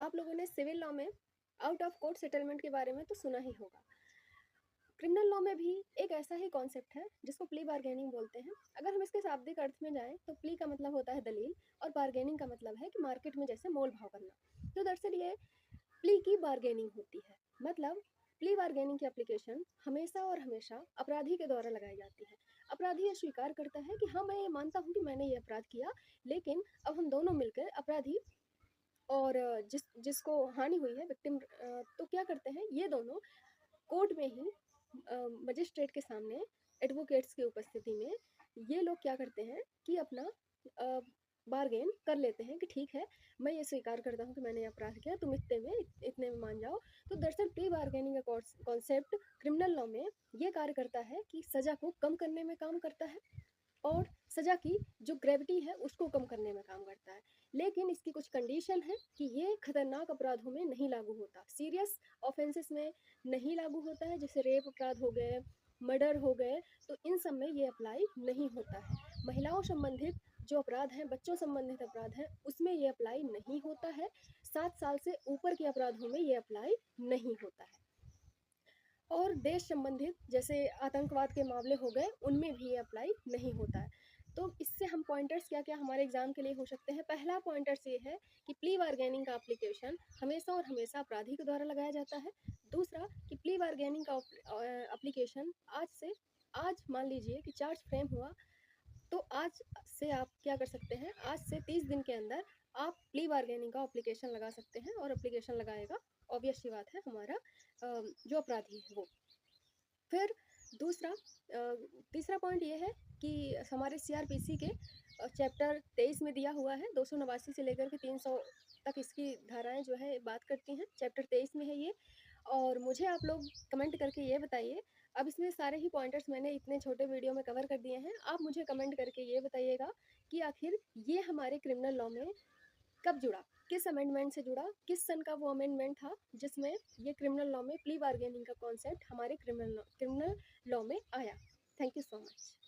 आप लोगों ने सिविल लॉ में आउट ऑफ कोर्ट सेटलमेंट के बारे में तो सुना ही होगा। क्रिमिनल लॉ में भी एक ऐसा ही कॉन्सेप्ट है जिसको प्ली बार्गेनिंग बोलते हैं। अगर हम इसके शाब्दिक अर्थ में जाएं तो प्ली का मतलब होता है दलील और बार्गेनिंग का मतलब है कि मार्केट में जैसे मोल भाव करना। तो दरअसल ये प्ली की बार्गेनिंग होती है। मतलब प्ली बार्गेनिंग की एप्लीकेशन हमेशा और हमेशा अपराधी के द्वारा लगाई जाती है। अपराधी ये स्वीकार करता है कि हाँ, मैं ये मानता हूँ कि मैंने ये अपराध किया, लेकिन अब हम दोनों मिलकर अपराधी और जिसको हानि हुई है विक्टिम, तो क्या करते हैं ये दोनों कोर्ट में ही मजिस्ट्रेट के सामने एडवोकेट्स की उपस्थिति में ये लोग क्या करते हैं कि अपना बार्गेन कर लेते हैं कि ठीक है, मैं ये स्वीकार करता हूँ कि मैंने ये अपराध किया, तुम इतने में मान जाओ। तो दरअसल प्री बार्गेनिंग का कॉन्सेप्ट क्रिमिनल लॉ में ये कार्य करता है कि सज़ा को कम करने में काम करता है और सज़ा की जो ग्रेविटी है उसको कम करने में काम करता है। लेकिन इसकी कुछ कंडीशन है कि ये खतरनाक अपराधों में नहीं लागू होता, सीरियस ऑफेंसेस में नहीं लागू होता है, जैसे रेप अपराध हो गए, मर्डर हो गए, तो इन सब में ये अप्लाई नहीं होता है। महिलाओं संबंधित जो अपराध हैं, बच्चों संबंधित अपराध हैं, उसमें ये अप्लाई नहीं होता है। 7 साल से ऊपर के अपराधों में ये अप्लाई नहीं होता है। और देश संबंधित जैसे आतंकवाद के मामले हो गए, उनमें भी ये अप्लाई नहीं होता है। तो इससे हम पॉइंटर्स क्या क्या हमारे एग्जाम के लिए हो सकते हैं। पहला पॉइंटर्स ये है कि प्ली बार्गेनिंग का एप्लीकेशन हमेशा और हमेशा अपराधी के द्वारा लगाया जाता है। दूसरा कि प्ली बार्गेनिंग का एप्लीकेशन आज मान लीजिए कि चार्ज फ्रेम हुआ, तो आज से आप क्या कर सकते हैं, आज से 30 दिन के अंदर आप प्ली बार्गेनिंग का एप्लीकेशन लगा सकते हैं और एप्लीकेशन लगाएगा ऑब्वियस सी बात है हमारा जो अपराधी है वो। फिर दूसरा तीसरा पॉइंट ये है कि हमारे सीआरपीसी के चैप्टर 23 में दिया हुआ है, 289 से लेकर के 300 तक इसकी धाराएं जो है बात करती हैं, चैप्टर 23 में है ये। और मुझे आप लोग कमेंट करके ये बताइए, अब इसमें सारे ही पॉइंटर्स मैंने इतने छोटे वीडियो में कवर कर दिए हैं, आप मुझे कमेंट करके ये बताइएगा कि आखिर ये हमारे क्रिमिनल लॉ में कब जुड़ा, किस अमेंडमेंट से जुड़ा, किस सन का वो अमेंडमेंट था जिसमें ये क्रिमिनल लॉ में प्ली बार्गेनिंग का कॉन्सेप्ट हमारे क्रिमिनल लॉ में आया। Thank you so much.